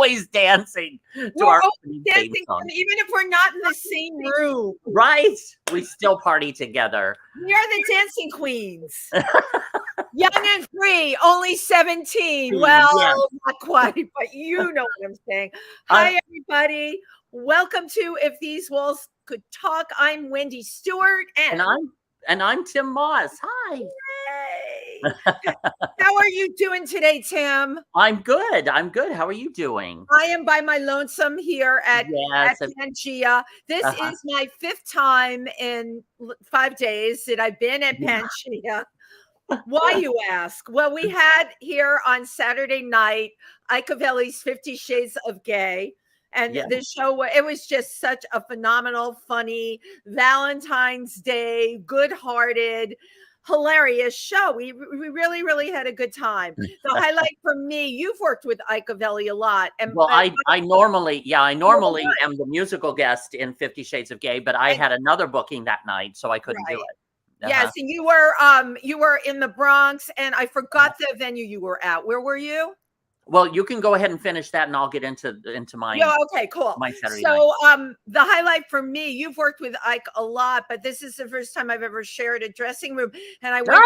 always dancing to We're our always theme dancing, song. even if we're not in the same room. Right? We still party together. We are the dancing queens. Young and free, only 17. Well, Yes. not quite, but you know what I'm saying. Hi, everybody. Welcome to If These Walls Could Talk. I'm Wendy Stuart, And I'm Tym Moss. Hi. Yay. How are you doing today, Tim? I'm good. How are you doing? I am by my lonesome here at PANGEA. This is my 5th time in 5 days that I've been at PANGEA. Why, you ask? Well, we had here on Saturday night Icavelli's 50 Shades of Gay. And the show, it was just such a phenomenal, funny Valentine's Day, good-hearted, hilarious show. We really, really had a good time. The highlight for me, you've worked with Icavelli a lot. And well, I normally am the musical guest in 50 Shades of Gay, but I had another booking that night, so I couldn't do it. Yes, and you were in the Bronx, and I forgot the venue you were at. Where were you? Well, you can go ahead and finish that, and I'll get into mine. Yeah, okay, cool. My Saturday so, night. The highlight for me, you've worked with Ike a lot, but this is the first time I've ever shared a dressing room, and I went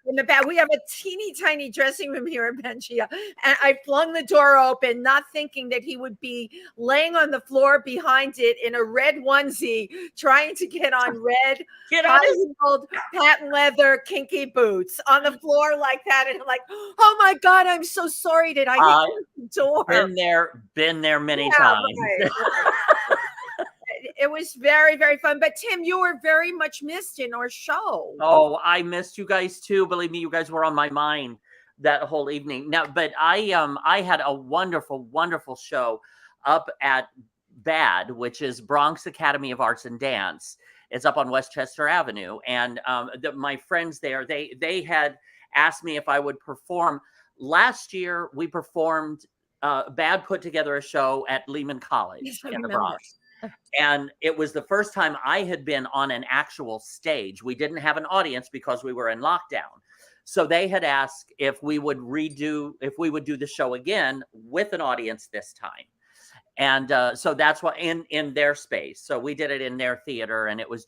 in the back. We have a teeny tiny dressing room here in PANGEA, and I flung the door open, not thinking that he would be laying on the floor behind it in a red onesie, trying to get on red, high-heeled, patent leather, kinky boots on the floor like that, and I'm like, oh my God, I'm so sorry. Did I hit the door? Been there many times. Right. It was very, very fun. But Tim, you were very much missed in our show. Oh, I missed you guys too. Believe me, you guys were on my mind that whole evening. Now, but I had a wonderful, wonderful show up at BAD, which is Bronx Academy of Arts and Dance. It's up on Westchester Avenue, and my friends there, they had asked me if I would perform. Last year, we performed. BAD put together a show at Lehman College in the Bronx. And it was the first time I had been on an actual stage. We didn't have an audience because we were in lockdown. So they had asked if we would do the show again with an audience this time. And so that's what in their space. So we did it in their theater, and it was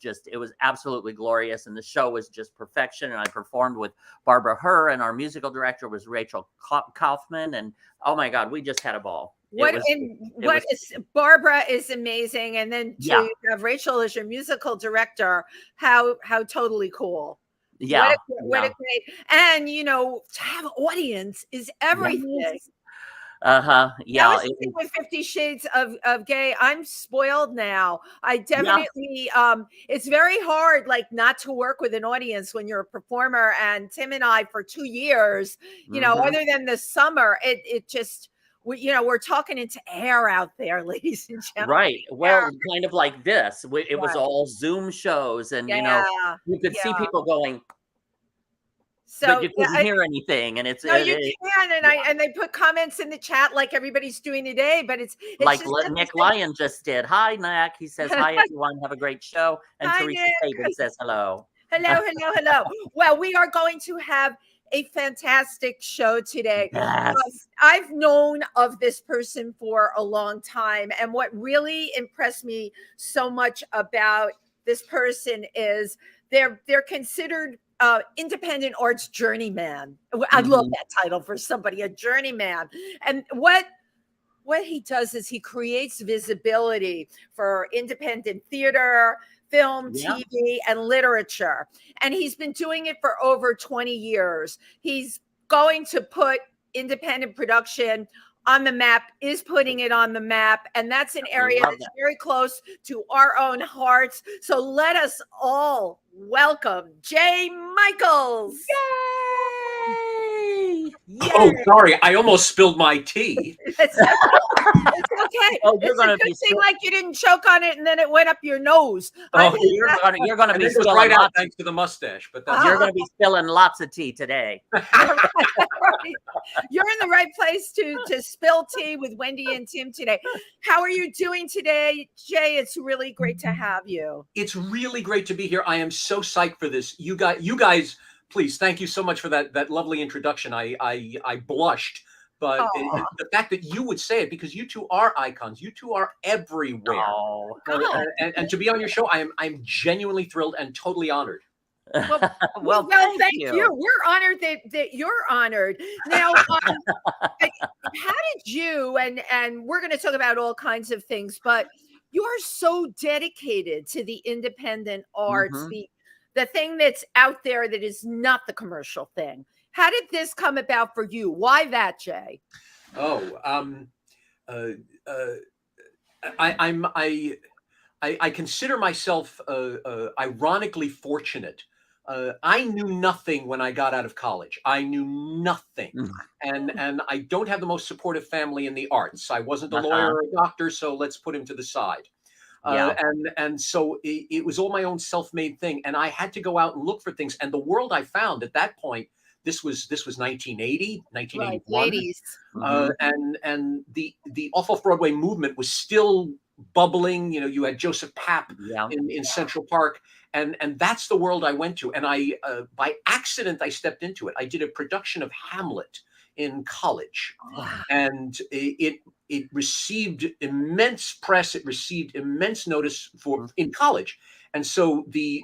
absolutely glorious. And the show was just perfection. And I performed with Barbara Herr, and our musical director was Rachel Kaufman. And oh my God, we just had a ball. Barbara is amazing, and then to have Rachel as your musical director, how totally cool. Yeah, what a great, and to have audience is everything. Yeah. With 50 Shades of Gay, I'm spoiled now. I definitely it's very hard not to work with an audience when you're a performer. And Tim and I, for 2 years, other than the summer, it just we're talking into air out there, ladies and gentlemen. Right. Well, kind of like this. It was all Zoom shows, and you could see people going. So but you couldn't hear anything, and it's you can, and they put comments in the chat like everybody's doing today, but it's like Nick Lyon just did. Hi, Nick. He says hi, everyone. Have a great show. And hi, Teresa Saban says hello. Hello. Well, we are going to have a fantastic show today. Yes. I've known of this person for a long time, and what really impressed me so much about this person is they're considered independent arts journeyman. I love that title for somebody, a journeyman. And what he does is he creates visibility for independent theater, film, TV, and literature. And he's been doing it for over 20 years. He's going to put independent production on the map, is putting it on the map. And that's an area that's very close to our own hearts. So let us all welcome Jay Michaels. Yay! Oh, sorry. I almost spilled my tea. It's okay. Oh, it's a good thing like you didn't choke on it and then it went up your nose. Oh, you're gonna be spilling right out thanks to the mustache. But you're going to be spilling lots of tea today. You're in the right place to spill tea with Wendy and Tim today. How are you doing today, Jay? It's really great to have you. It's really great to be here. I am so psyched for this. You guys, please, thank you so much for that lovely introduction. I blushed, But Aw. the fact that you would say it, because you two are icons, you two are everywhere. Oh. And to be on your show, I'm genuinely thrilled and totally honored. Well, thank thank you. you. We're honored that you're honored. Now, how did you and we're going to talk about all kinds of things, but you are so dedicated to the independent arts, Mhm. the thing that's out there that is not the commercial thing. How did this come about for you? Why that, Jay? Oh, uh, uh, I consider myself ironically fortunate. I knew nothing when I got out of college. I knew nothing, Mm. and I don't have the most supportive family in the arts. I wasn't a Uh-huh. lawyer or a doctor, so let's put him to the side. Yeah. And so it was all my own self-made thing, and I had to go out and look for things. And the world I found at that point, this was 1980, Right, 1981. ladies. And the off-Broadway movement was still bubbling. You know, you had Joseph Papp Yeah. in Central Park, and that's the world I went to. And I by accident I stepped into it. I did a production of Hamlet in college, and it received immense press. It received immense notice for in college. And so the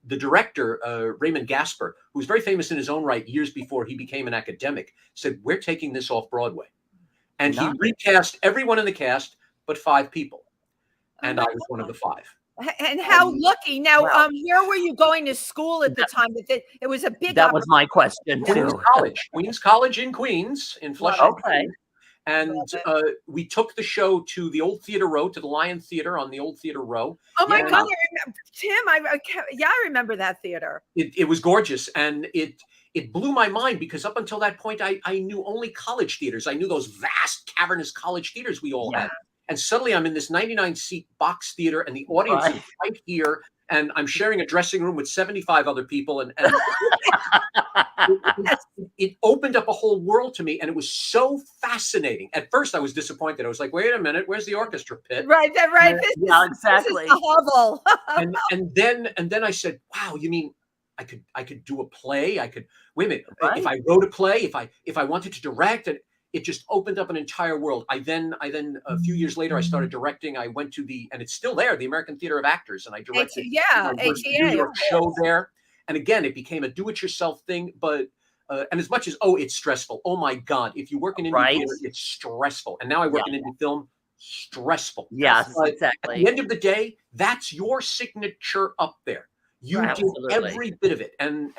director, Raymond Gasper, who was very famous in his own right years before he became an academic, said, "We're taking this off Broadway." And he Nice. recast everyone in the cast but 5 people. And Oh I my was one of the 5. And how lucky. Now, Wow. where were you going to school at the time? It was a big That was my question Queens too. College. Queens College in Queens, in Flushing. Okay. And we took the show to the Old Theater Row, to the Lion Theater on the Old Theater Row. Oh my Yeah. God, Tim! I remember that theater. It was gorgeous, and it blew my mind, because up until that point, I knew only college theaters. I knew those vast, cavernous college theaters we all had. And suddenly I'm in this 99-seat box theater, and the audience is right here, and I'm sharing a dressing room with 75 other people, and it opened up a whole world to me, and it was so fascinating. At first, I was disappointed. I was like, "Wait a minute, where's the orchestra pit?" Right. Yeah, exactly. This is the hovel. and then I said, "Wow, you mean I could do a play? I could wait a minute. If Right. I wrote a play, if I wanted to direct, and it just opened up an entire world." I then a few years later I started directing. I went to and it's still there, the American Theater of Actors, and I directed my first New ATA. York show there. And again, it became a do-it-yourself thing, but and as much as it's stressful. Oh my God, if you work in indie theater, it's stressful. And now I work in indie film, stressful. Yes, But exactly. at the end of the day, that's your signature up there. You did every bit of it, and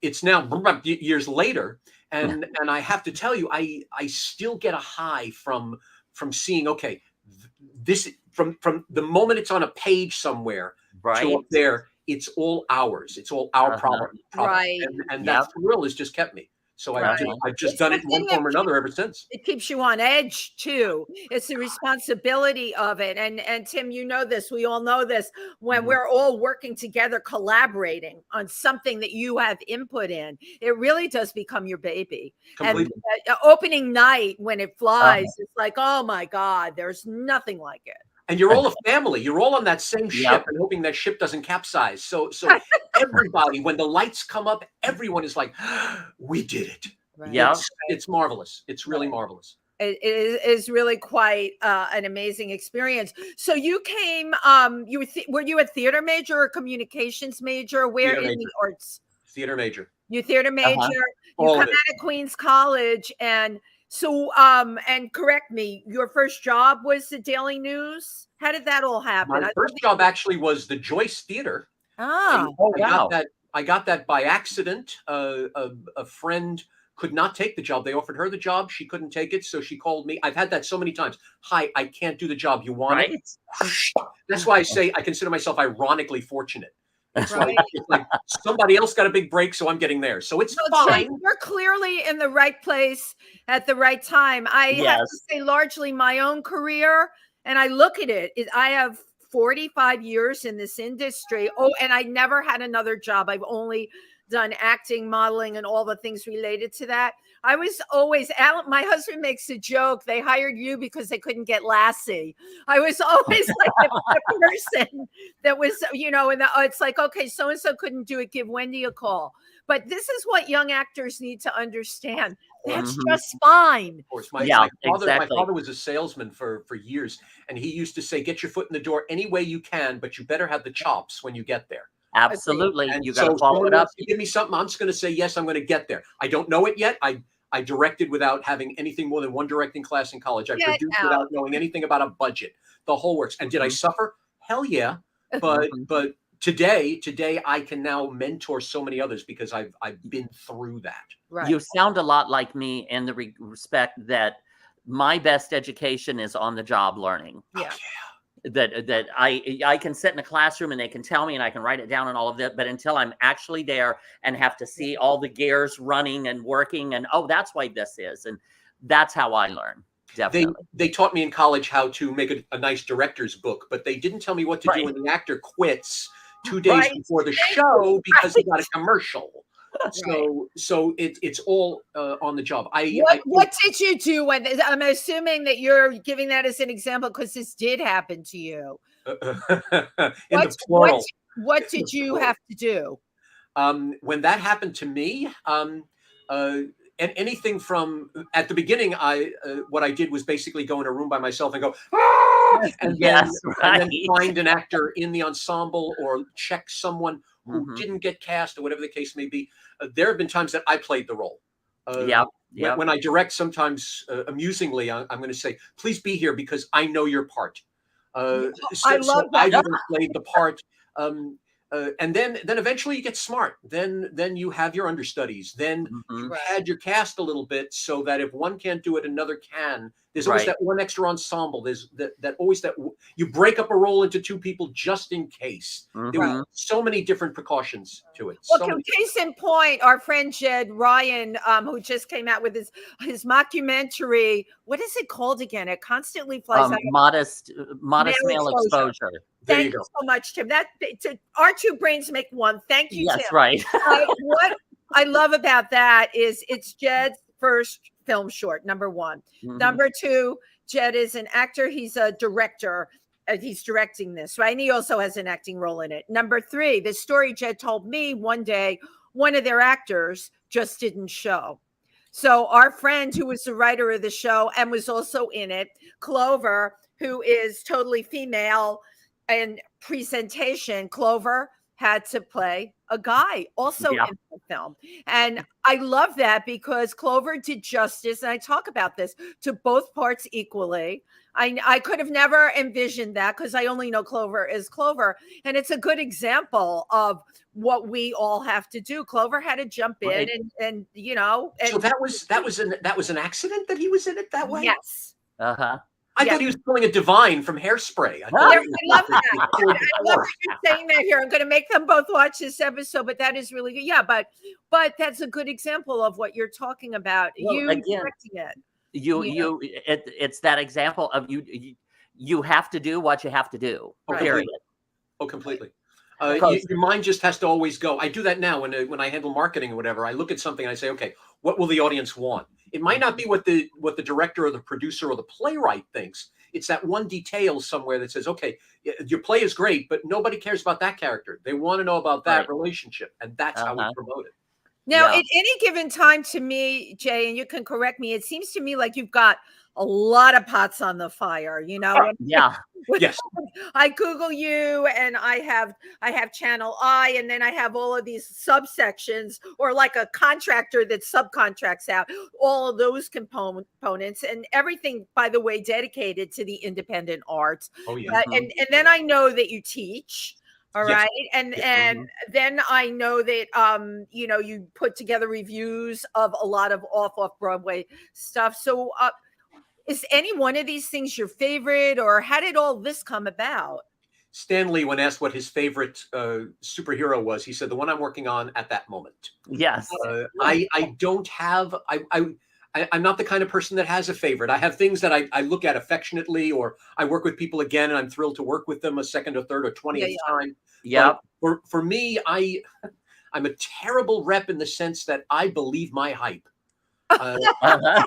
it's now years later, and I have to tell you, I still get a high from seeing, okay, this from the moment it's on a page somewhere to up there, it's all ours. It's all our problem. Right. And that thrill has just kept me. So I've just done it in one form or another ever since. It keeps you on edge too. It's the responsibility of it. And Tim, you know this, we all know this, when we're all working together, collaborating on something that you have input in, it really does become your baby. Completely. And opening night, when it flies, it's like, oh my God, there's nothing like it. And you're all a family. You're all on that same ship, and hoping that ship doesn't capsize. So everybody, when the lights come up, everyone is like, "We did it." Right. Yeah. It's marvelous. It's really marvelous. It is really quite an amazing experience. So you came, were you a theater major or a communications major? Where Theater in major. the arts? Theater major. You theater major. You All come of out it. of Queens College, and so and correct me, your first job was the Daily News. How did that all happen? My first job actually was the Joyce Theater. Ah, I got that by accident. A friend could not take the job. They offered her the job. She couldn't take it, so she called me. I've had that so many times. "Hi, I can't do the job. You want it?" That's why I say I consider myself ironically fortunate. It's like somebody else got a big break, so I'm getting there. So it's fine. You're clearly in the right place at the right time. I have to say, largely my own career, and I look at it, I have 45 years in this industry. Oh, and I never had another job. I've only done acting, modeling, and all the things related to that. I was always, my husband makes a joke, they hired you because they couldn't get Lassie. I was always like the person that was, and it's like, okay, so-and-so couldn't do it, give Wendy a call. But this is what young actors need to understand. That's Mhm. just fine. Of course, Yeah, my exactly. father was a salesman for years, and he used to say, "Get your foot in the door any way you can, but you better have the chops when you get there." Agreed. Absolutely. And You got so, to follow someone it up. wants to give me something, I'm just going to say yes. I'm going to get there. I don't know it yet. I directed without having anything more than one directing class in college. I Get produced out. without knowing anything about a budget. The whole works. And did I Mhm. suffer? Hell yeah. But Mhm. but today I can now mentor so many others because I've been through that. Right. You sound a lot like me in the respect that my best education is on the job learning. Yeah. That I can sit in a classroom and they can tell me and I can write it down and all of that, but until I'm actually there and have to see all the gears running and working and that's why this is, and that's how I learn. Definitely. They taught me in college how to make a nice director's book, but they didn't tell me what to do when the actor quits 2 days Right. before the Thank show you. because he got a commercial. Right. So it's all on the job. What did you do when I'm assuming that you're giving that as an example because this did happen to you. In the plural. What did you have to do? When that happened to me, and anything from at the beginning, what I did was basically go in a room by myself and go, "Ah!" and Yes, then right. find an actor in the ensemble or check someone who Mhm. didn't get cast or whatever the case may be. There have been times that I played the role. Yep. When I direct, sometimes amusingly, I'm going to say, "Please be here because I know your part." I So love I've that. even played the part. And then eventually you get smart. Then you have your understudies. Then you Mhm. Right. pad your cast a little bit so that if one can't do it, another can. There's always Right. that one extra ensemble. There's that always that you break up a role into two people just in case. There Right. were Mhm. so many different precautions to it. Well, So many. case in point, our friend Jed Ryan, who just came out with his mockumentary. What is it called again? It constantly flies out. Modest Male male exposure. exposure. There Thank you you go. so much, Tim. Our two brains make one. Thank you, Tim. Yes, right. What I love about that is it's Jed's first film short, number one. Mhm. Number two, Jed is an actor. He's a director. He's directing this, right? And he also has an acting role in it. Number three, the story Jed told me one day, one of their actors just didn't show. So our friend who was the writer of the show and was also in it, Clover, who is totally female and presentation, Clover had to play a guy also Yeah. in the film. And I love that because Clover did justice, and I talk about this, to both parts equally. I could have never envisioned that because I only know Clover as Clover. And it's a good example of what we all have to do. Clover had to jump in Right. and So and that was an accident that he was in it that way. yes. Uh-huh. I Yes. thought he was pulling a divine from Hairspray. I I thought love that. I love that you're saying that here. I'm going to make them both watch this episode, but that is really good. Yeah, but that's a good example of what you're talking about. Well, You again, directing it. it's that example of you have to do what you have to do. Right. Period. Oh, completely. Because- Your mind just has to always go. I do that now when I handle marketing or whatever. I look at something and I say, okay, what will the audience want? It might not be what the director or the producer or the playwright thinks. It's that one detail somewhere that says, okay, your play is great, but nobody cares about that character. They want to know about that Right. relationship, and that's how we promote it. Now, Yeah. at any given time to me, Jay, and you can correct me, it seems to me like you've got a lot of pots on the fire, Yeah. Yes. I Google you and I have channel I, and then I have all of these subsections, or like a contractor that subcontracts out all of those components, and everything, by the way, dedicated to the independent arts. Oh yeah. And then I know that you teach. All Yes. right. And Mhm. then I know that you put together reviews of a lot of off-Broadway stuff. So is any one of these things your favorite, or how did all this come about? Stan Lee, when asked what his favorite superhero was, he said, "The one I'm working on at that moment." Yes. I don't have. I'm not the kind of person that has a favorite. I have things that I look at affectionately, or I work with people again, and I'm thrilled to work with them a second or third or 20th time. Yep. But for me, I'm a terrible rep in the sense that I believe my hype. Uh-huh.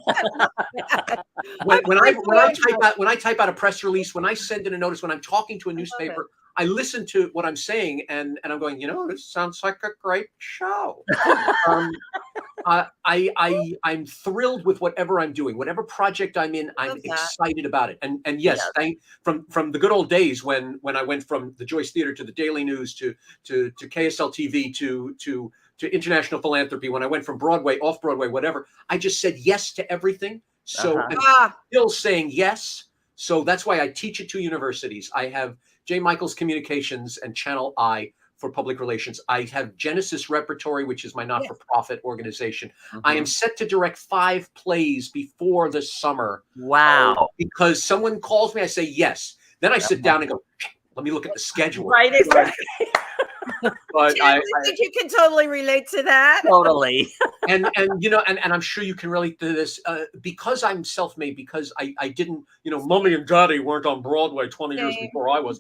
When I type out a press release, when I send in a notice, when I'm talking to a newspaper, I listen to what I'm saying, and I'm going, this sounds like a great show. I'm thrilled with whatever I'm doing, whatever project I'm in. I'm excited about it. And yes, from the good old days when I went from the Joyce Theater to the Daily News to KSL TV to international philanthropy. When I went from Broadway, off-Broadway, whatever, I just said yes to everything. So I'm still saying yes. So that's why I teach at 2 universities. I have J. Michaels Communications and Channel I for public relations. I have Genesis Repertory, which is my not-for-profit organization. I am set to direct 5 plays before the summer. Wow. Because someone calls me, I say yes. Then I sit down and go, let me look at the schedule. Right, exactly. But Tim, I think you can totally relate to that. Totally. and I'm sure you can relate to this because I'm self-made, because I didn't, mommy and daddy weren't on Broadway 20 years before I was.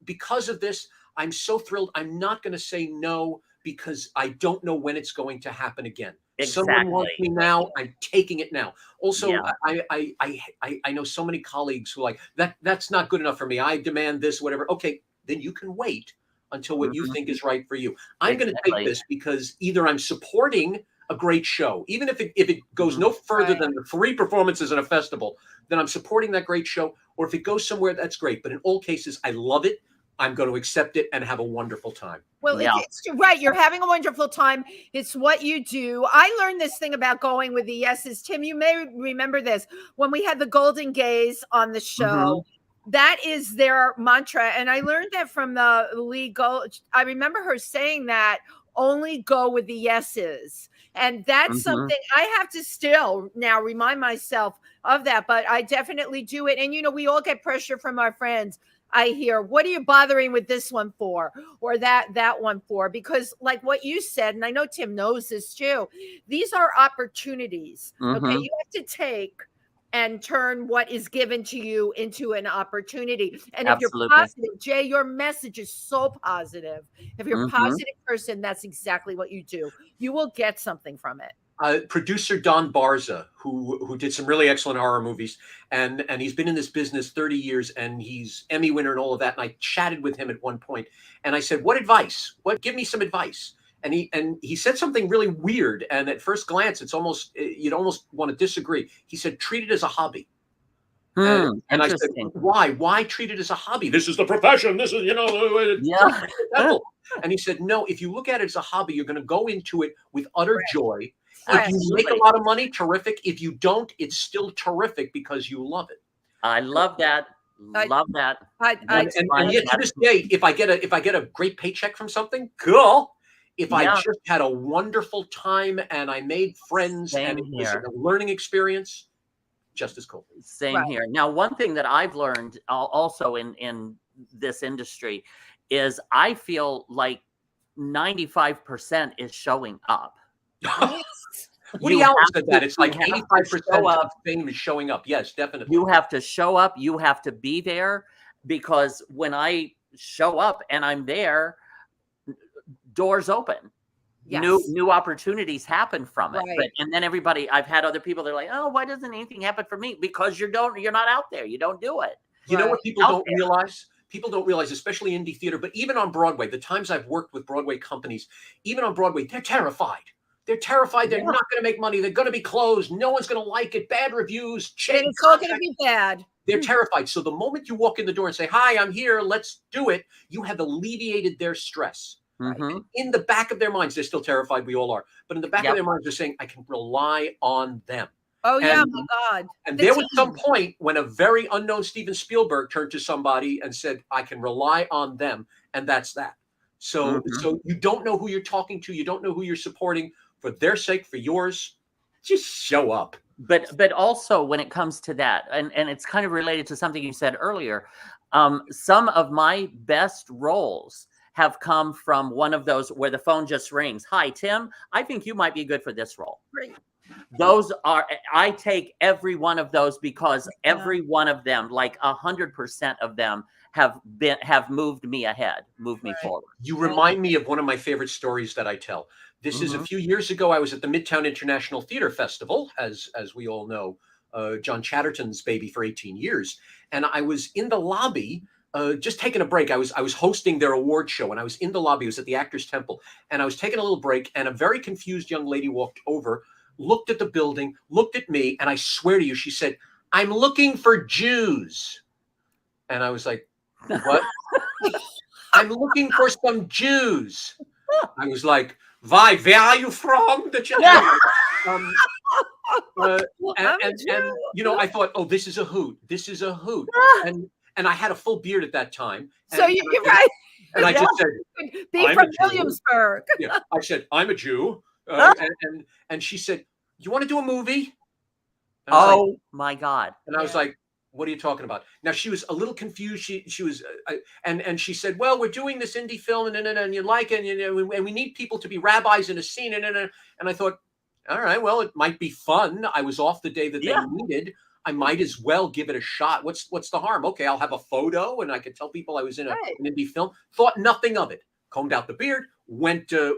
Because of this, I'm so thrilled. I'm not going to say no because I don't know when it's going to happen again. Exactly. Someone wants me now. I'm taking it now. Also, I know so many colleagues who are like, that's not good enough for me. I demand this, whatever. Okay, then you can wait until what you think is right for you. I'm going to take this because either I'm supporting a great show, even if it goes no further than the 3 performances in a festival, then I'm supporting that great show. Or if it goes somewhere, that's great. But in all cases, I love it. I'm going to accept it and have a wonderful time. Well, it's right. You're having a wonderful time. It's what you do. I learned this thing about going with the yeses. Tim, you may remember this when we had the Golden Gaze on the show. That is their mantra. And I learned that from the legal. I remember her saying that only go with the yeses. And that's something I have to still now remind myself of that. But I definitely do it. And, we all get pressure from our friends. I hear, what are you bothering with this one for? Or that one for? Because like what you said, and I know Tim knows this too, these are opportunities. Okay. You have to take and turn what is given to you into an opportunity. And if you're positive, Jay, your message is so positive. If you're a positive person, that's exactly what you do. You will get something from it. Producer Don Barza, who did some really excellent horror movies, and he's been in this business 30 years, and he's Emmy winner and all of that. And I chatted with him at one point, and I said, "What advice? Give me some advice." And he said something really weird, and at first glance, it's almost you'd almost want to disagree. He said, "Treat it as a hobby." And I said, "Why? Why treat it as a hobby? This is the profession. This is And he said, "No. If you look at it as a hobby, you're going to go into it with utter joy." If you make a lot of money, terrific. If you don't, it's still terrific because you love it. I love that. Love that. And yet to this day, if I get a great paycheck from something, cool. If I just had a wonderful time and I made friends and it was a learning experience, just as cool. Same here. Now, one thing that I've learned also in this industry is I feel like 95% is showing up. Woody Allen said that. It's like 85% of fame is showing up. Yes, definitely. You have to show up. You have to be there, because when I show up and I'm there, doors open. Yes. New opportunities happen from it. And then I've had other people, they're like, "Oh, why doesn't anything happen for me?" Because you're not out there. You don't do it. You know what people don't realize? People don't realize, especially indie theater, but even on Broadway, the times I've worked with Broadway companies, even on Broadway, they're terrified. They're terrified. They're not going to make money. They're going to be closed. No one's going to like it. Bad reviews. It's all going to be bad. They're terrified. So the moment you walk in the door and say, "Hi, I'm here. Let's do it," you have alleviated their stress. In the back of their minds, they're still terrified. We all are. But in the back of their minds, they're saying, "I can rely on them." Oh, yeah, my God. And there was some point when a very unknown Steven Spielberg turned to somebody and said, "I can rely on them." And that's that. So you don't know who you're talking to. You don't know who you're supporting. For their sake, for yours, just show up. But also when it comes to that, and it's kind of related to something you said earlier, some of my best roles have come from one of those where the phone just rings. "Hi, Tim, I think you might be good for this role." Great. I take every one of those, because every one of them, like 100% of them, have moved me ahead, moved me forward. You remind me of one of my favorite stories that I tell. This is a few years ago. I was at the Midtown International Theater Festival, as we all know, John Chatterton's baby for 18 years. And I was in the lobby just taking a break. I was hosting their award show, and I was in the lobby. It was at the Actors Temple, and I was taking a little break. And a very confused young lady walked over, looked at the building, looked at me, and I swear to you, she said, "I'm looking for Jews." And I was like, "What?" "I'm looking for some Jews." I was like, "Why? Where are you from?" And you know, I thought, "Oh, this is a hoot. This is a hoot." And I had a full beard at that time. So you're right. And I just said, "Be "I'm from a Jew." Williamsburg." Yeah, I said, "I'm a Jew," and she said, "You want to do a movie?" And I was like, my God! and I was like, "What are you talking about?" Now she was a little confused. She was, and she said, "Well, we're doing this indie film, and you like it, and we need people to be rabbis in a scene." And I thought, all right, well, it might be fun. I was off the day that they needed. I might as well give it a shot. What's the harm? Okay, I'll have a photo, and I could tell people I was in an indie film. Thought nothing of it. Combed out the beard. Went to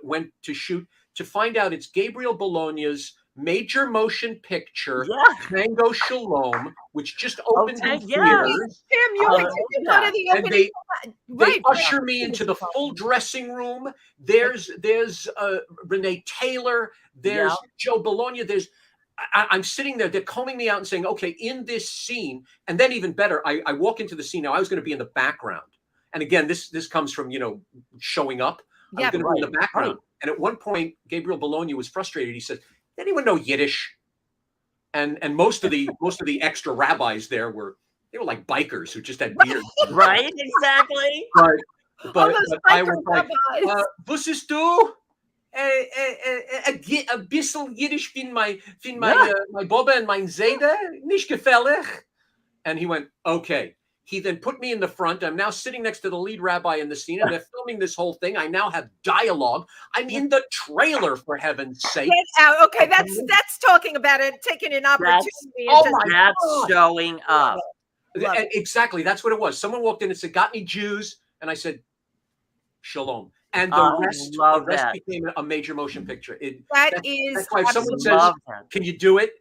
shoot, to find out it's Gabriel Bologna's major motion picture, Tango Shalom, which just opened in theaters. Tim, you went to the And opening. they usher me into the full dressing room. There's Renee Taylor. There's Joe Bologna. I'm sitting there. They're combing me out and saying, "Okay, in this scene," and then even better, I walk into the scene. Now I was going to be in the background, and again, this comes from showing up. I was going to be in the background, and at one point, Gabriel Bologna was frustrated. He said, "Anyone know Yiddish?" And most of the extra rabbis there were like bikers who just had beards. Right, exactly. But I was like, "Wusstest du? A bissel Yiddish fin my Bobbe and mein Zede, nicht gefällig." And he went, "Okay." He then put me in the front. I'm now sitting next to the lead rabbi in the scene, and they're filming this whole thing. I now have dialogue. I'm in the trailer, for heaven's sake. Get out. Okay, that's talking about it, taking an opportunity. That's showing up. Exactly. That's what it was. Someone walked in and said, "Got any Jews?" And I said, "Shalom." And the rest became a major motion picture. That's why if someone says, "Can you do it?"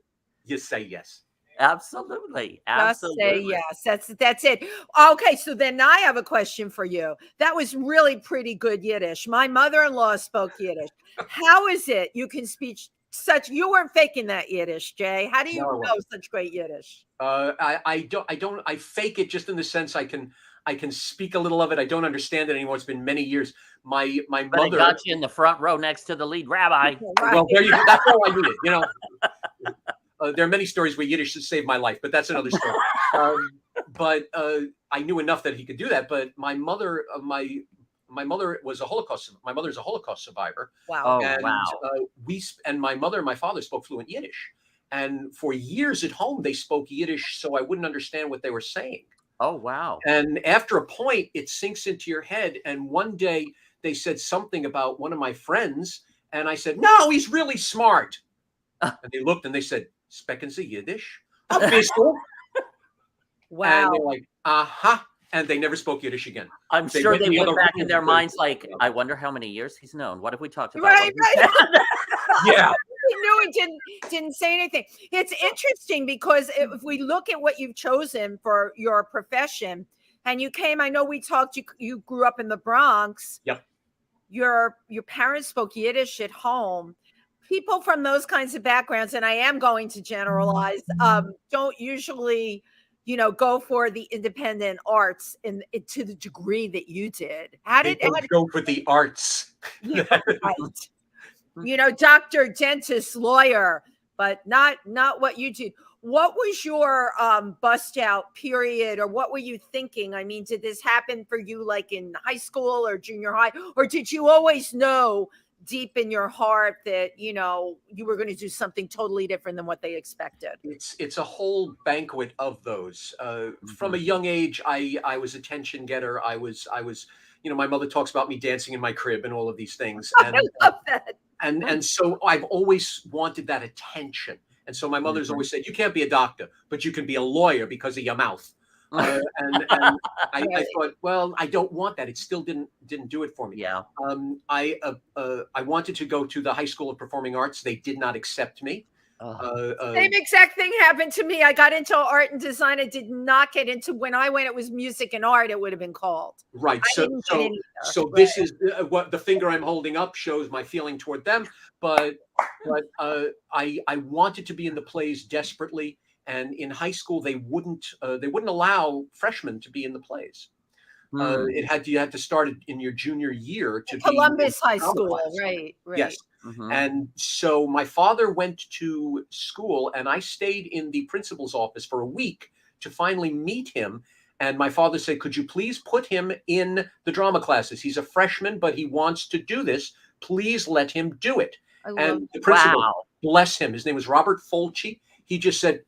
you say yes. Absolutely. Just say yes. That's it. Okay, so then I have a question for you. That was really pretty good Yiddish. My mother-in-law spoke Yiddish. How is it you can speak such? You weren't faking that Yiddish, Jay. How do you know such great Yiddish? I don't. I fake it just in the sense I can speak a little of it. I don't understand it anymore. It's been many years. My mother. But it got you in the front row next to the lead rabbi. Well, there you go. That's all I needed. There are many stories where Yiddish has saved my life, but that's another story. But I knew enough that he could do that. But my mother, my mother was a Holocaust. My mother is a Holocaust survivor. Wow. And my mother and my father spoke fluent Yiddish. And for years at home, they spoke Yiddish, so I wouldn't understand what they were saying. Oh, wow. And after a point, it sinks into your head. And one day they said something about one of my friends. And I said, "No, he's really smart." And they looked and they said, "Specken Sie Yiddish?" "A bissel." Wow. And they're like, "Uh-huh." And they never spoke Yiddish again. I'm sure they went back in their minds like, I wonder how many years he's known. What have we talked about? Right. Yeah. He knew and didn't say anything. It's interesting because if we look at what you've chosen for your profession, and you came, I know we talked, you grew up in the Bronx. Yep. Your parents spoke Yiddish at home. People from those kinds of backgrounds, and I am going to generalize, don't usually, go for the independent arts to the degree that you did. How did go for the arts? Right. Doctor, dentist, lawyer, but not what you did. What was your bust out period, or what were you thinking? I mean, did this happen for you like in high school or junior high, or did you always know deep in your heart that you were going to do something totally different than what they expected? It's a whole banquet of those. From a young age, I was attention getter. I was my mother talks about me dancing in my crib and all of these things. And, I love that. And so I've always wanted that attention. And so my mother's always said, "You can't be a doctor, but you can be a lawyer because of your mouth." And I thought, well, I don't want that. It still didn't do it for me. Yeah. I wanted to go to the High School of Performing Arts. They did not accept me. Same exact thing happened to me. I got into art and design. I did not get into, when I went, it was music and art, it would have been called. Right. I didn't get in either. So this is what the finger I'm holding up shows my feeling toward them. But I wanted to be in the plays desperately. And in high school, they wouldn't allow freshmen to be in the plays. You had to start it in your junior year to Columbus be High School, class. right? Yes. And so my father went to school, and I stayed in the principal's office for a week to finally meet him. And my father said, "Could you please put him in the drama classes? He's a freshman, but he wants to do this. Please let him do it." And the principal, bless him, his name was Robert Fulci. He just said,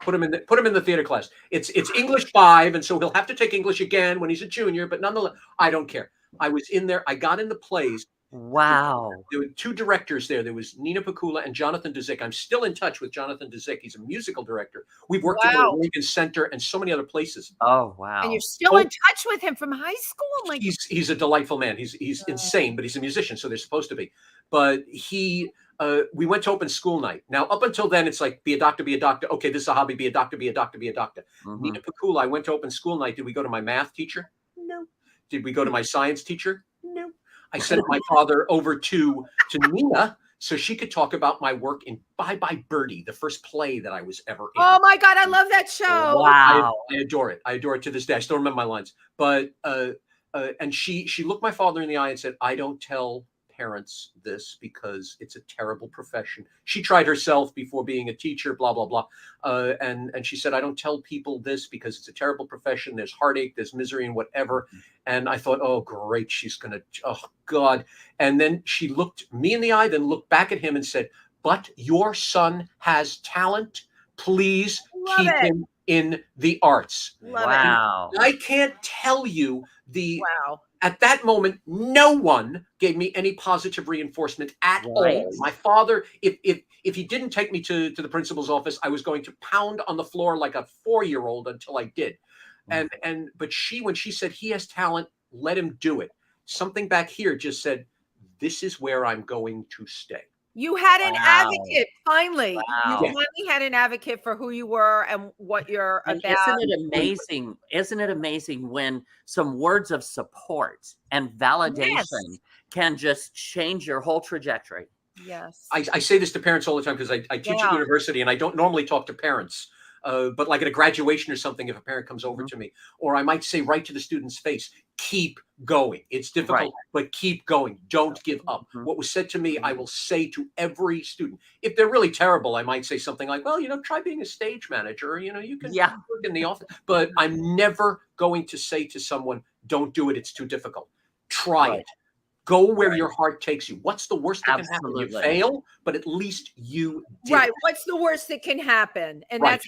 put him in the theater class. It's English 5, and so he'll have to take English again when he's a junior, but nonetheless, I don't care. I was in there. I got in the plays. Wow. There were 2 directors there. There was Nina Pakula and Jonathan DeZick. I'm still in touch with Jonathan DeZick. He's a musical director. We've worked together at Lincoln Center and so many other places. Oh, wow. And you're still in touch with him from high school? He's a delightful man. He's insane, but he's a musician, so they're supposed to be. But we went to open school night. Now, up until then, it's like, be a doctor, be a doctor. Okay, this is a hobby. Be a doctor, be a doctor, be a doctor. Nina Pakula, I went to open school night. Did we go to my math teacher? No. Did we go to my science teacher? No. I sent my father over to Nina so she could talk about my work in Bye Bye Birdie, the first play that I was ever in. Oh my God, I love that show. Wow. I adore it. I adore it to this day. I still remember my lines. But and she looked my father in the eye and said, "I don't tell parents this because it's a terrible profession." She tried herself before being a teacher, blah, blah, blah. And she said, "I don't tell people this because it's a terrible profession. There's heartache, there's misery and whatever." And I thought, oh, great. She's going to, oh, God. And then she looked me in the eye, then looked back at him and said, "But your son has talent. Please keep him in the arts." Wow. I can't tell you at that moment, no one gave me any positive reinforcement at all. My father, if he didn't take me to the principal's office, I was going to pound on the floor like a 4-year-old until I did. But when she said, "He has talent, let him do it," something back here just said, "This is where I'm going to stay." You had an advocate, finally. Wow. You finally had an advocate for who you were and what you're And about. isn't it amazing? Isn't it amazing when some words of support and validation can just change your whole trajectory? Yes. I say this to parents all the time because I teach at university and I don't normally talk to parents. But like at a graduation or something, if a parent comes over to me, or I might say right to the student's face, "Keep going. It's difficult, but keep going. Don't give up." What was said to me, I will say to every student. If they're really terrible, I might say something like, "Well, try being a stage manager. You can work in the office." But I'm never going to say to someone, "Don't do it. It's too difficult." Try it. Go where your heart takes you. What's the worst that can happen? You fail, but at least you did. Right. What's the worst that can happen? And that's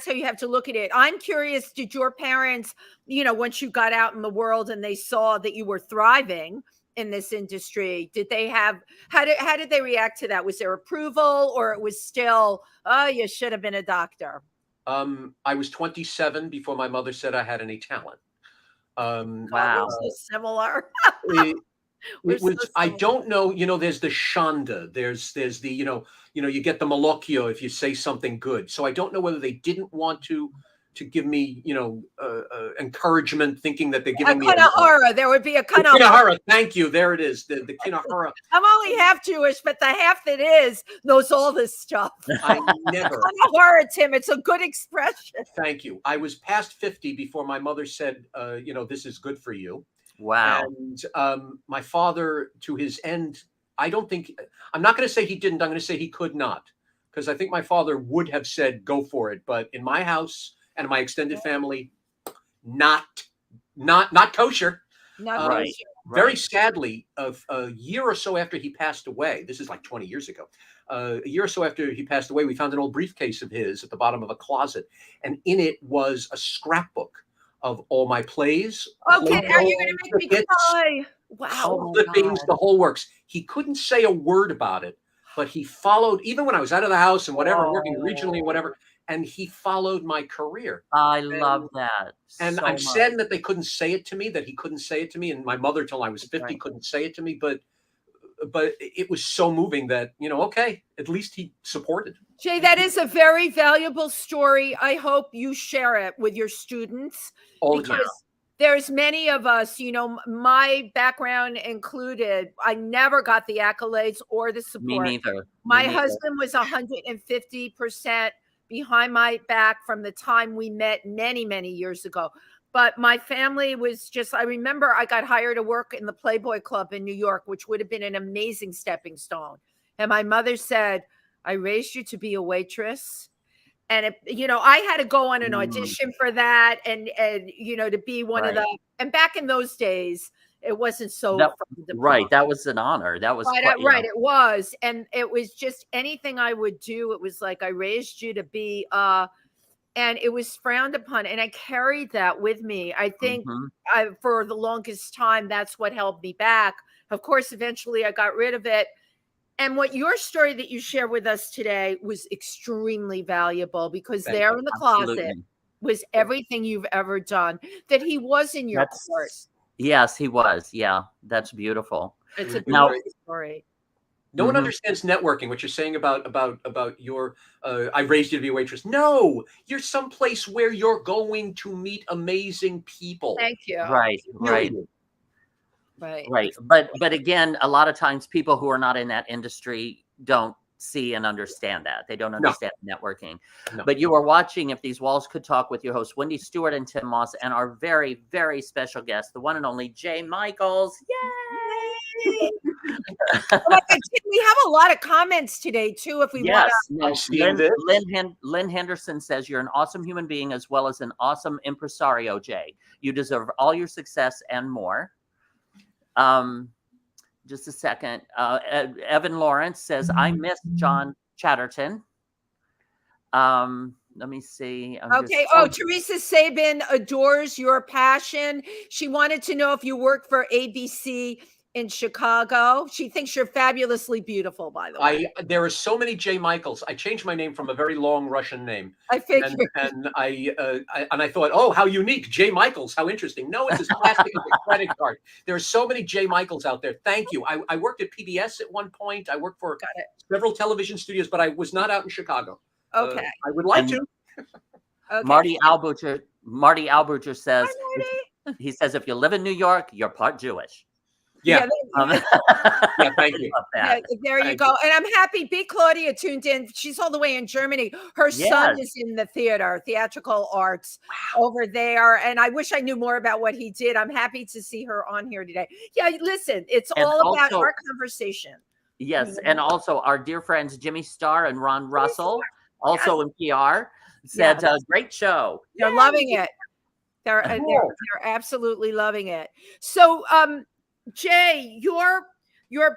how you have to look at it. I'm curious, did your parents, once you got out in the world and they saw that you were thriving in this industry, did they have, how did they react to that? Was there approval, or it was still, "Oh, you should have been a doctor"? I was 27 before my mother said I had any talent. Wow. So similar. It was, I don't know, there's the shanda, there's the, you get the malocchio if you say something good. So I don't know whether they didn't want to give me, encouragement, thinking that they're giving me a kinahara. There would be a kinahara. Thank you. There it is. The kinahara. I'm only half Jewish, but the half that is knows all this stuff. I never. Kinahara, Tim. It's a good expression. Thank you. I was past 50 before my mother said, "This is good for you." Wow. And my father, to his end, I'm not going to say he didn't. I'm going to say he could not, because I think my father would have said, "Go for it." But in my house and my extended family, not kosher. Not kosher. Very sadly, a year or so after he passed away, this is like 20 years ago, a year or so after he passed away, we found an old briefcase of his at the bottom of a closet. And in it was a scrapbook of all my plays. Okay, are you going to make me cry? Wow. Clippings, the whole works. He couldn't say a word about it, but he followed, even when I was out of the house and whatever, working regionally, whatever, and he followed my career. I love that. And I'm saddened that they couldn't say it to me, that he couldn't say it to me. And my mother, till I was 50, couldn't say it to me. But but it was so moving that, okay, at least he supported. Jay, that is a very valuable story. I hope you share it with your students. All the time. Because there's many of us, my background included, I never got the accolades or the support. Me neither. My husband was 150% behind my back from the time we met many, many years ago. But my family was just, I remember I got hired to work in the Playboy Club in New York, which would have been an amazing stepping stone. And my mother said, I raised you to be a waitress. And, I had to go on an audition for that and to be one of the, and back in those days, it wasn't so. Right. That was an honor. That was right. It was. And it was just anything I would do. It was like, I raised you to be, and it was frowned upon. And I carried that with me. I think for the longest time, that's what held me back. Of course, eventually I got rid of it. And what your story that you share with us today was extremely valuable, because there in the closet was everything you've ever done, that he was in your course. Yes, he was. Yeah, that's beautiful. It's a beautiful story. No one understands networking, what you're saying about your, I raised you to be a waitress. No, you're someplace where you're going to meet amazing people. Thank you. Right. But again, a lot of times people who are not in that industry don't see and understand that. They don't understand networking. No. But you are watching If These Walls Could Talk with your hosts, Wendy Stuart and Tym Moss, and our very, very special guest, the one and only Jay Michaels. Yay! We have a lot of comments today, too, if we want to. Lynn Henderson says, you're an awesome human being as well as an awesome impresario, Jay. You deserve all your success and more. Just a second. Evan Lawrence says, I miss John Chatterton. Let me see. Teresa Sabin adores your passion. She wanted to know if you work for ABC in Chicago. She thinks you're fabulously beautiful, by the way. There are so many J. Michaels. I changed my name from a very long Russian name. I figured. And I thought, oh, how unique. J. Michaels, how interesting. No, it's as plastic as a credit card. There are so many J. Michaels out there. Thank you. I worked at PBS at one point. I worked for several television studios, but I was not out in Chicago. Okay. I would like to. Okay. Marty Albucher says, he says, if you live in New York, you're part Jewish. Yeah. Thank you. There you go. And I'm happy B. Claudia tuned in. She's all the way in Germany. Her son is in the theatrical arts over there. And I wish I knew more about what he did. I'm happy to see her on here today. Yeah, listen, it's all about our conversation. Yes. And also our dear friends, Jimmy Starr and Ron Russell, also in PR, said, great show. They're loving it. They're absolutely loving it. So, Jay, your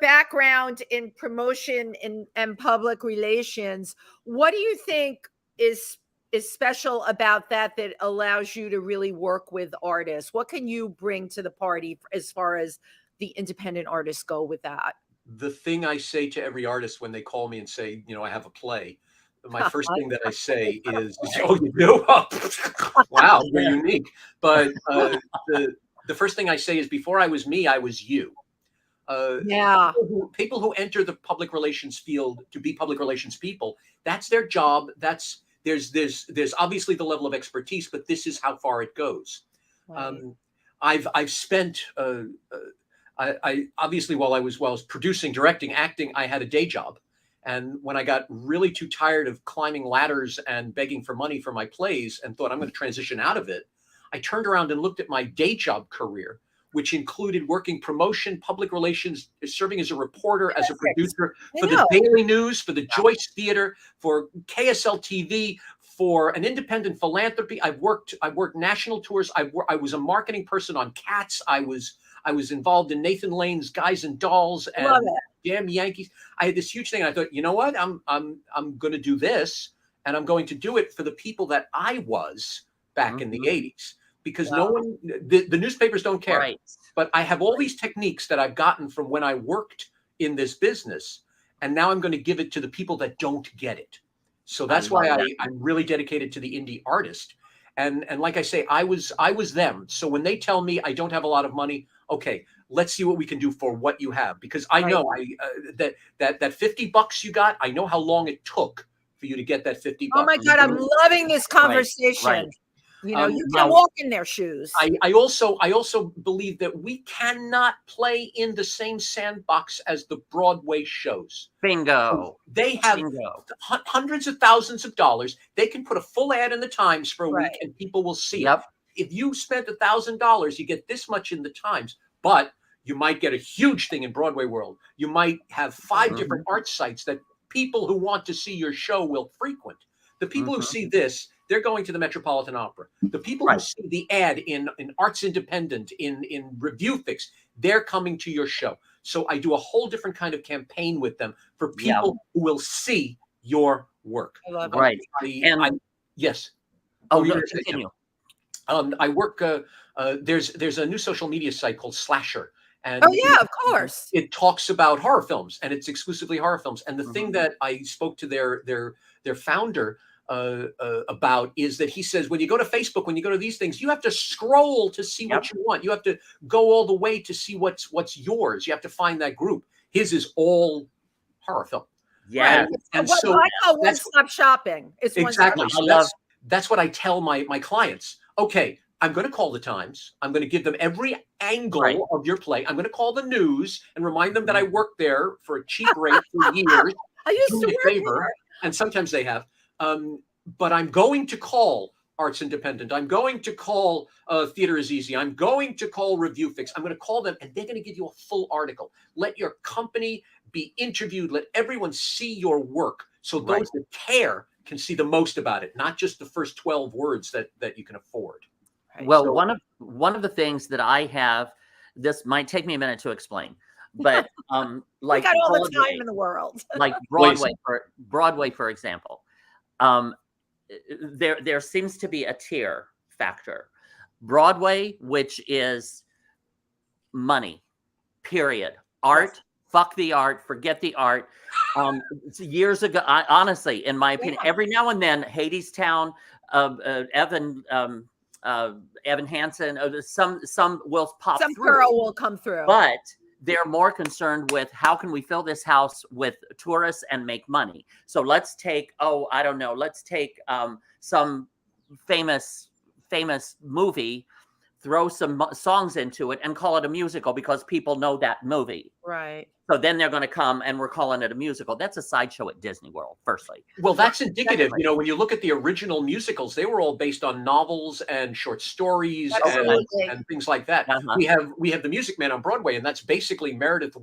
background in promotion and public relations, what do you think is special about that allows you to really work with artists? What can you bring to the party as far as the independent artists go with that? The thing I say to every artist when they call me and say, I have a play, my first thing that I say is, oh, you do? Wow, you're unique. But the first thing I say is, before I was me, I was you. People who enter the public relations field to be public relations people, that's their job. There's obviously the level of expertise, but this is how far it goes. Right. I've spent I obviously while I was producing, directing, acting, I had a day job. And when I got really too tired of climbing ladders and begging for money for my plays and thought I'm going to transition out of it, I turned around and looked at my day job career, which included working promotion, public relations, serving as a reporter, as a producer for the Daily News, for the Joyce Theater, for KSL TV, for an independent philanthropy. I've worked national tours. I was a marketing person on Cats. I was involved in Nathan Lane's Guys and Dolls and Damn Yankees. I had this huge thing. I thought, you know what? I'm going to do this, and I'm going to do it for the people that I was back in the 80s. Because no one, the newspapers don't care. Right. But I have all these techniques that I've gotten from when I worked in this business, and now I'm going to give it to the people that don't get it. So that's why I'm really dedicated to the indie artist. And like I say, I was them. So when they tell me I don't have a lot of money, okay, let's see what we can do for what you have, because I know that $50 you got, I know how long it took for you to get that $50. Oh my God, I'm loving this conversation. Right. You know, you can walk in their shoes. I also believe that we cannot play in the same sandbox as the Broadway shows. Bingo. They have hundreds of thousands of dollars. They can put a full ad in the Times for a week and people will see it. If you spent $1,000, you get this much in the Times, but you might get a huge thing in Broadway world. You might have 5 different art sites that people who want to see your show will frequent. The people who see this, they're going to the Metropolitan Opera. The people who see the ad in Arts Independent, in Review Fix, they're coming to your show. So I do a whole different kind of campaign with them for people who will see your work. I love it. Right. Yes. Oh, no, continue. I work, there's a new social media site called Slasher. And of course. It talks about horror films, and it's exclusively horror films. And the thing that I spoke to their founder about is that he says, when you go to Facebook, when you go to these things, you have to scroll to see what you want. You have to go all the way to see what's yours. You have to find that group. His is all horror film. Yeah. And what so I call one-stop shopping. It's exactly. One-stop. That's what I tell my clients. Okay, I'm going to call the Times. I'm going to give them every angle of your play. I'm going to call the news and remind them that I worked there for a cheap rate for years. I used to work there. And sometimes they have. But I'm going to call Arts Independent. I'm going to call Theater is Easy. I'm going to call Review Fix. I'm going to call them, and they're going to give you a full article. Let your company be interviewed. Let everyone see your work, so those that care can see the most about it, not just the first 12 words that you can afford. Well, so, one of the things that I have, this might take me a minute to explain, but like we got all Broadway, the time in the world. Like Broadway, for example, there seems to be a tier factor. Broadway, which is money, period. Art, fuck the art, forget the art. Years ago, honestly, in my opinion, every now and then, Hadestown, Evan Hansen, some will pop some through. girl will come through. But they're more concerned with how can we fill this house with tourists and make money. So let's take, let's take some famous movie, throw some songs into it and call it a musical because people know that movie. Right. So then they're going to come and we're calling it a musical. That's a sideshow at Disney World, firstly. Well, that's indicative. You know, when you look at the original musicals, they were all based on novels and short stories and things like that. We have The Music Man on Broadway, and that's basically Meredith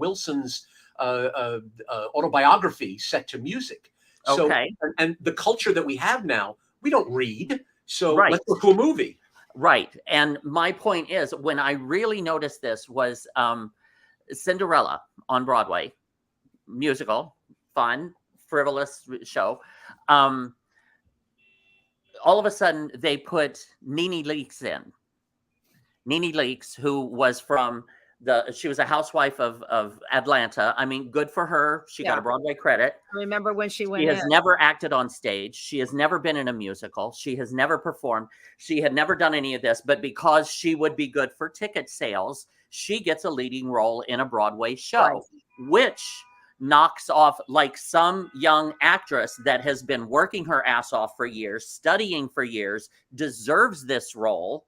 autobiography set to music. So, and the culture that we have now, we don't read. So let's go to a movie. Right. And my point is, when I really noticed this was Cinderella on Broadway, musical, fun, frivolous show. All of a sudden, they put Nene Leakes in. Nene Leakes, who was from she was a housewife of Atlanta. I mean, good for her. She got a Broadway credit. I remember when she went in. She has never acted on stage. She has never been in a musical. She has never performed. She had never done any of this, but because she would be good for ticket sales, she gets a leading role in a Broadway show, which knocks off like some young actress that has been working her ass off for years, studying for years, deserves this role,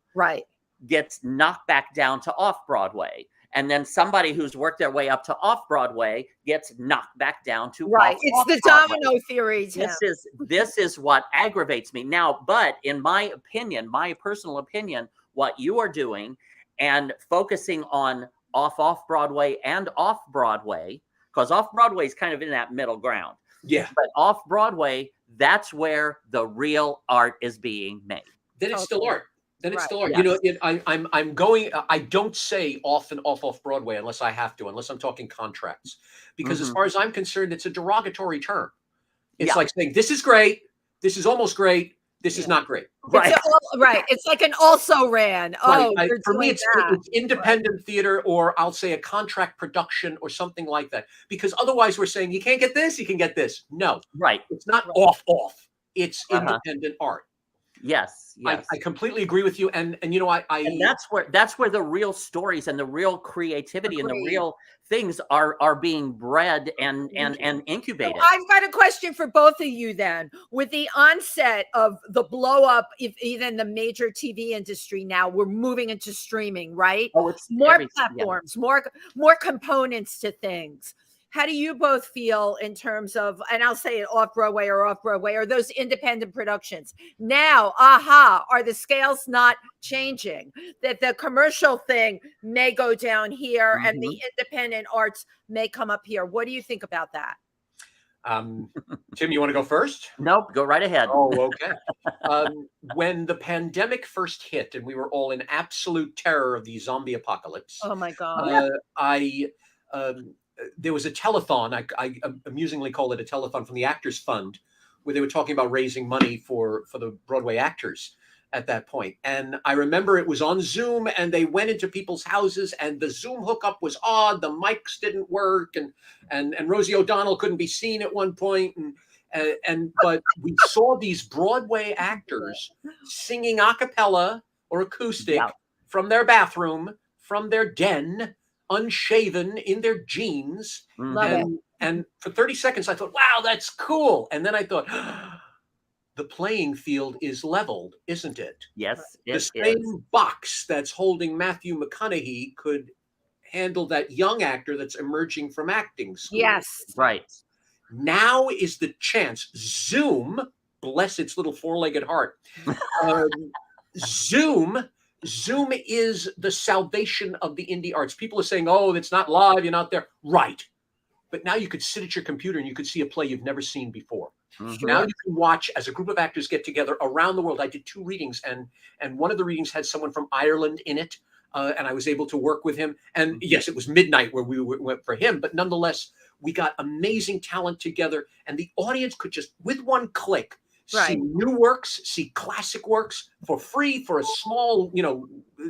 gets knocked back down to off-Broadway. And then somebody who's worked their way up to off-Broadway gets knocked back down to It's the domino theory. This is what aggravates me now. But in my opinion, my personal opinion, what you are doing and focusing on off-Broadway and off-Broadway, because off-Broadway is kind of in that middle ground. Yeah. But off-Broadway, that's where the real art is being made. Then it's still art. Then it's still art. You know, I'm going. I don't say off and off Broadway unless I have to, unless I'm talking contracts, because as far as I'm concerned, it's a derogatory term. It's like saying this is great, this is almost great, this is not great. It's like an also ran. For me, it's independent theater, or I'll say a contract production or something like that. Because otherwise, we're saying you can't get this, you can get this. No, it's not off. It's independent art. Yes, yes. I completely agree with you. And you know, and that's where the real stories and the real creativity and the Agreed. real things are being bred and incubated. So I've got a question for both of you then. With the onset of the blow up, even the major TV industry now, we're moving into streaming, right? Oh, it's More platforms, more components to things. How do you both feel in terms of, and I'll say it off-Broadway, or those independent productions? Now, are the scales not changing? That the commercial thing may go down here and the independent arts may come up here. What do you think about that? Tim, you want to go first? Nope, go right ahead. Oh, okay. When the pandemic first hit and we were all in absolute terror of the zombie apocalypse, Oh my God. there was a telethon. I amusingly call it a telethon from the Actors Fund, where they were talking about raising money for the Broadway actors at that point. And I remember it was on Zoom, and they went into people's houses, and the Zoom hookup was odd. The mics didn't work, and Rosie O'Donnell couldn't be seen at one point. But we saw these Broadway actors singing a cappella or acoustic from their bathroom, from their den, unshaven, in their jeans. And for 30 seconds, I thought, wow, that's cool. And then I thought, the playing field is leveled, isn't it? Yes, the same box that's holding Matthew McConaughey could handle that young actor that's emerging from acting school. Yes. Right. Now is the chance. Zoom, bless its little four-legged heart. Zoom is the salvation of the indie arts. People are saying, oh, it's not live, you're not there. Right. But now you could sit at your computer and you could see a play you've never seen before. Now you can watch, as a group of actors get together around the world. I did 2 readings, and one of the readings had someone from Ireland in it, and I was able to work with him. And yes, it was midnight where we went for him, but nonetheless, we got amazing talent together, and the audience could just, with one click, see new works, see classic works for free for a small,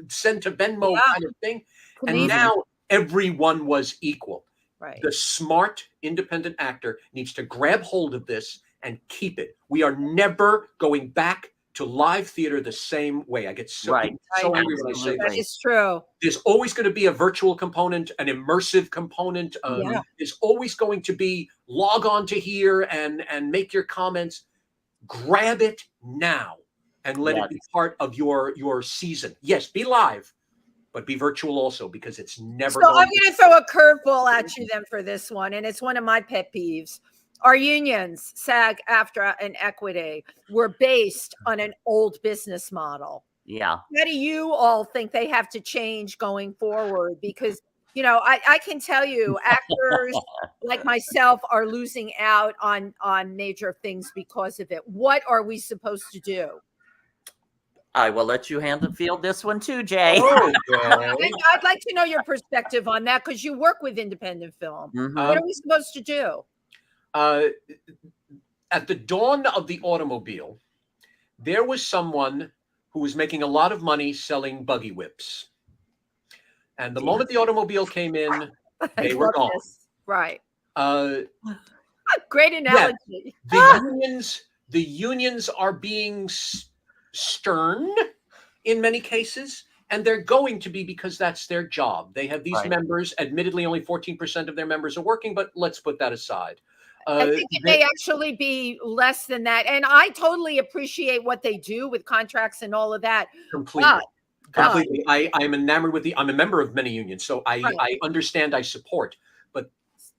send to Venmo kind of thing. And now everyone was equal. Right. The smart independent actor needs to grab hold of this and keep it. We are never going back to live theater the same way. I get so angry when I say that. Is true. There's always going to be a virtual component, an immersive component. There's always going to be log on to here and make your comments. Grab it now and let it be part of your season. Yes, be live, but be virtual also, because it's never. So I'm going to throw a curveball at you then for this one, and it's one of my pet peeves. Our unions, SAG, AFTRA, and Equity, were based on an old business model. Yeah. How do you all think they have to change going forward? Because, I can tell you, actors like myself are losing out on major things because of it. What are we supposed to do? I will let you field this one too, Jay. I'd like to know your perspective on that, because you work with independent film. What are we supposed to do? At the dawn of the automobile, there was someone who was making a lot of money selling buggy whips. And the moment the automobile came in, they were gone. Right. Great analogy. The unions are being stern in many cases, and they're going to be, because that's their job. They have these members. Admittedly, only 14% of their members are working, but let's put that aside. I think it may actually be less than that. And I totally appreciate what they do with contracts and all of that. Completely. I'm enamored with I'm a member of many unions, so I understand, I support, but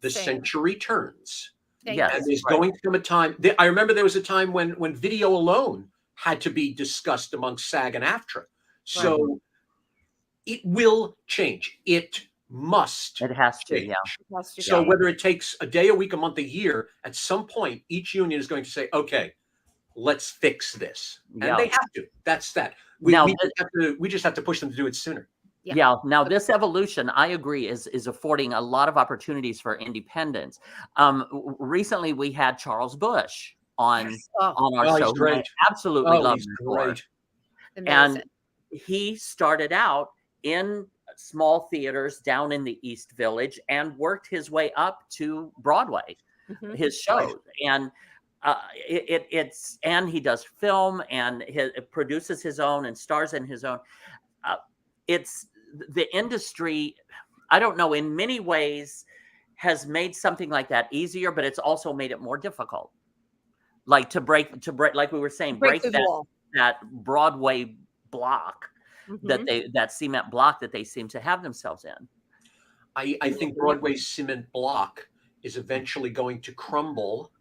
the century turns. And there's going to come a time. I remember there was a time when video alone had to be discussed amongst SAG and AFTRA. So it will change. It must. It has to, change. So whether it takes a day, a week, a month, a year, at some point, each union is going to say, okay, let's fix this. And they have to. That's that. We just have to push them to do it sooner. Now this evolution, I agree, is affording a lot of opportunities for independents. Recently, we had Charles Bush on our show. Great. I absolutely love him. Great. And he started out in small theaters down in the East Village and worked his way up to Broadway, his shows. And and he does film and produces his own and stars in his own. It's the industry, I don't know, in many ways has made something like that easier, but it's also made it more difficult. Like to break, like we were saying, break that Broadway block, that cement block that they seem to have themselves in. I think Broadway's cement block is eventually going to crumble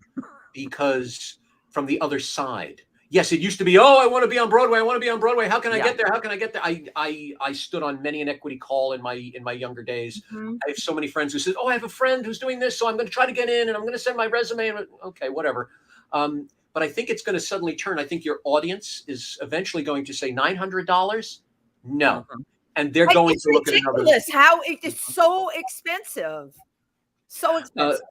because from the other side. Yes, it used to be, oh, I want to be on Broadway. I want to be on Broadway. How can I get there? How can I get there? I stood on many an equity call in my younger days. I have so many friends who said, oh, I have a friend who's doing this, so I'm going to try to get in and I'm going to send my resume. And okay, whatever. But I think it's going to suddenly turn. I think your audience is eventually going to say $900. No. And they're going to look at another. How it's so expensive. So expensive.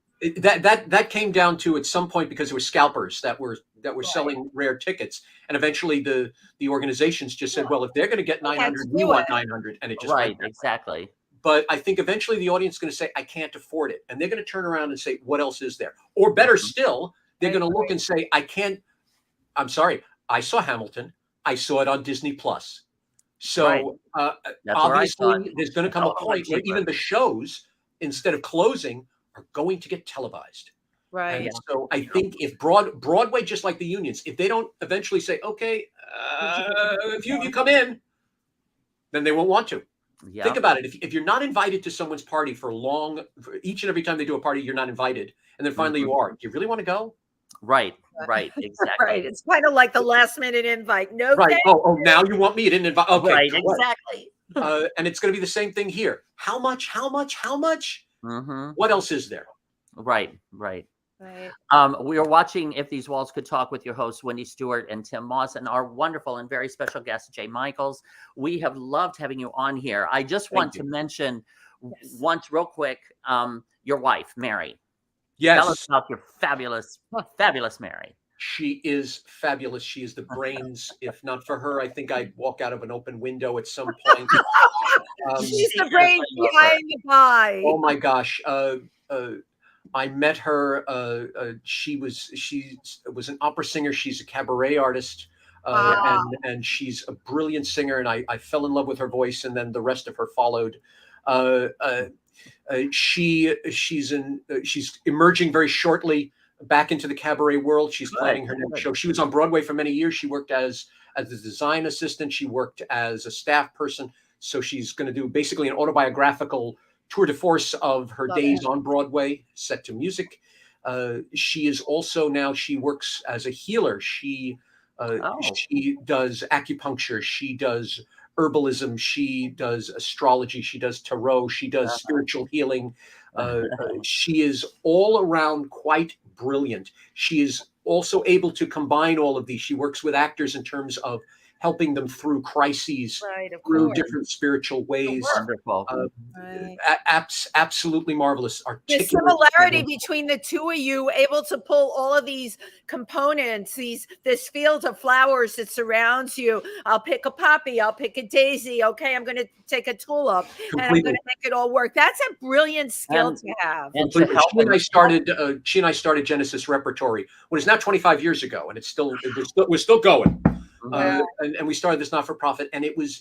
That came down to at some point because there were scalpers that were selling rare tickets, and eventually the organizations just said, well, if they're going to get 900, we want 900, and it just right, exactly. But I think eventually the audience is going to say, I can't afford it, and they're going to turn around and say, what else is there? Or better still, they're going to look and say, I can't. I'm sorry, I saw Hamilton. I saw it on Disney Plus. So obviously, there's going to come a point where even the shows, instead of closing, are going to get televised. Right. And so I think if Broadway, just like the unions, if they don't eventually say, okay, if you come in, then they won't want to. Yeah. Think about it. If you're not invited to someone's party for each and every time they do a party, you're not invited. And then finally you are. Do you really want to go? Right. Exactly. Right. It's kind of like the last minute invite. No. Right. Oh, now you want me? You didn't invite. Okay. Right. Exactly. And it's going to be the same thing here. How much? What else is there? Right. We are watching If These Walls Could Talk with your hosts, Wendy Stuart and Tym Moss, and our wonderful and very special guest, Jay Michaels. We have loved having you on here. I just want to mention once real quick, your wife, Mary. Yes. Tell us about your fabulous Mary. She is fabulous. She is the brains. If not for her, I think I'd walk out of an open window at some point. She's the brains behind the pie. Oh my gosh. I met her. She was an opera singer. She's a cabaret artist, and she's a brilliant singer. And I fell in love with her voice, and then the rest of her followed. She's emerging very shortly back into the cabaret world. She's planning her next show. She was on Broadway for many years. She worked as a design assistant. She worked as a staff person. So she's going to do basically an autobiographical tour de force of her days on Broadway, set to music. She is also now, she works as a healer. She does acupuncture. She does herbalism. She does astrology. She does tarot. She does spiritual healing. She is all around quite brilliant. She is also able to combine all of these. She works with actors in terms of helping them through crises, through different spiritual ways. Wonderful. Absolutely marvelous. The similarity between the two of you, able to pull all of these components, this field of flowers that surrounds you. I'll pick a poppy, I'll pick a daisy. Okay, I'm going to take a tulip, and I'm going to make it all work. That's a brilliant skill to have. And she and I started Genesis Repertory, what is now 25 years ago, and we're still going. And we started this not-for-profit, and I was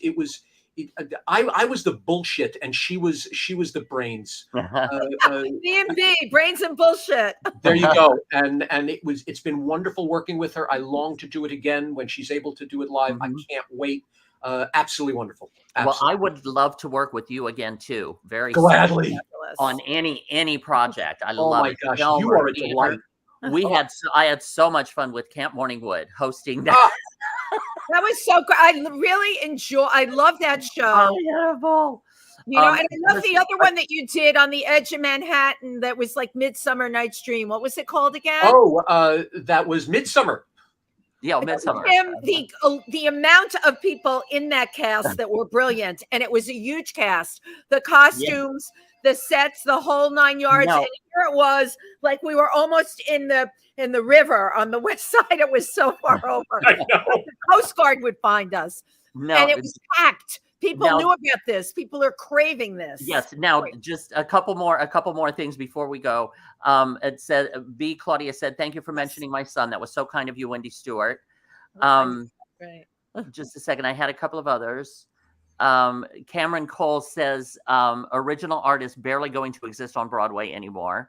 the bullshit, and she was the brains. B&B, brains and bullshit. There you go. And it's been wonderful working with her. I long to do it again when she's able to do it live. I can't wait. Absolutely wonderful. Absolutely. Well, I would love to work with you again too. Very gladly on any project. I love it. Oh my gosh, you are a delight. I had so much fun with Camp Morningwood hosting that. That was so great. I love that show. Beautiful. You know, and I love the other one that you did on the edge of Manhattan that was like Midsummer Night's Dream. What was it called again? Oh, that was Midsummer. Yeah, Midsummer. The amount of people in that cast that were brilliant, and it was a huge cast. The costumes, the sets, the whole 9 yards. No. And here it was, like we were almost in the river on the west side. It was so far over. I know. The Coast Guard would find us. No, and it was packed. People Now- knew about this. People are craving this. Yes. Now, just a couple more things before we go. It said, B. Claudia said, "Thank you for mentioning my son. That was so kind of you, Wendy Stuart." Right. Just a second. I had a couple of others. Cameron Cole says, original art is barely going to exist on Broadway anymore.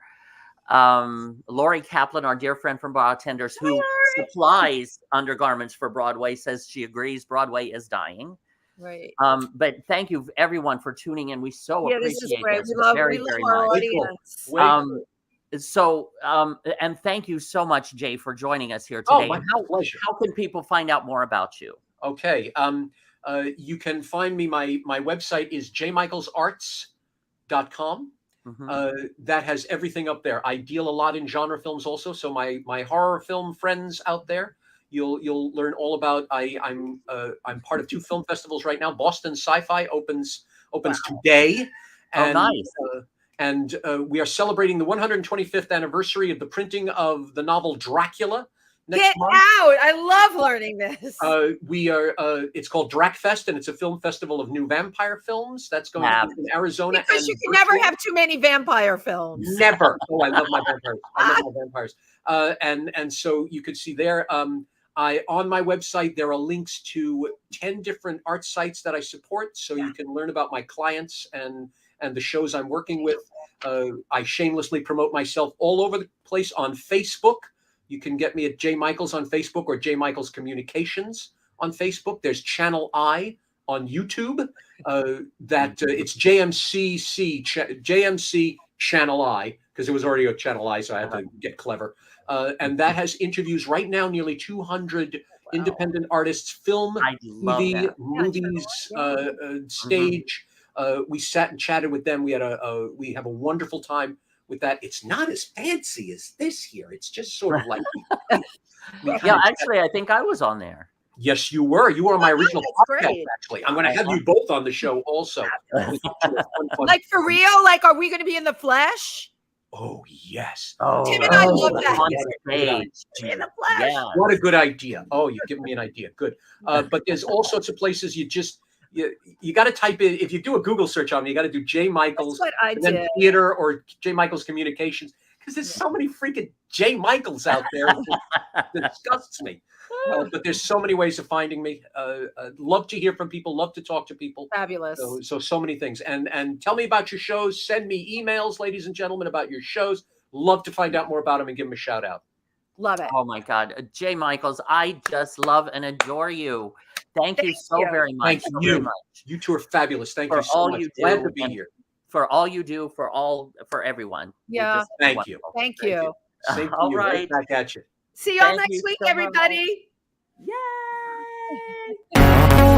Lori Kaplan, our dear friend from Bartenders, who supplies undergarments for Broadway, says she agrees Broadway is dying. Right. But thank you everyone for tuning in. We so This is appreciate great. this We love very, very our much. audience. And thank you so much, Jay, for joining us here Oh, today. my pleasure. How can people find out more about you? Okay. You can find me. My website is jmichaelsarts.com. That has everything up there. I deal a lot in genre films also. So my horror film friends out there, you'll learn all about. I'm part of 2 film festivals right now. Boston Sci-Fi opens today. And, nice. And we are celebrating the 125th anniversary of the printing of the novel Dracula. Next month. Out! I love learning this. We are. It's called Dracfest, and it's a film festival of new vampire films. That's going to be in Arizona. Because you can never have too many vampire films. Never. Oh, I love my vampires. I love my vampires. And so you could see there. On my website there are links to 10 different art sites that I support, so you can learn about my clients and the shows I'm working with. I shamelessly promote myself all over the place on Facebook. You can get me at J. Michaels on Facebook or J. Michaels Communications on Facebook. There's Channel I on YouTube. It's JMC Channel I, because there was already a Channel I, so I had to get clever. And that has interviews right now, nearly 200 independent artists, film, TV, movies, stage. We sat and chatted with them. We have a wonderful time with that. It's not as fancy as this here. It's just sort of like actually, I think I was on there. Yes, you were. You were on my original podcast. Great. Actually, I'm going to have you both on the show also. Like for real? Like, are we going to be in the flesh? Oh yes. Tim and I love that. In the flesh. Yeah. What a good idea. Oh, you've given me an idea. Good. But there's all sorts of places you got to type in. If you do a Google search on me, you got to do J. Michaels, and then theater or J. Michaels Communications, because there's so many freaking J. Michaels out there. It disgusts me. But there's so many ways of finding me. Love to hear from people. Love to talk to people. Fabulous. So many things. And tell me about your shows. Send me emails, ladies and gentlemen, about your shows. Love to find out more about them and give them a shout out. Love it. Oh my God, J. Michaels, I just love and adore you. Thank you so very much. Thank you. You two are fabulous. Thank you so much. Glad to be here. For all you do, for everyone. Yeah. Thank you. Thank you. Same to All you. right. Back at you. See y'all next week, everybody. Yay!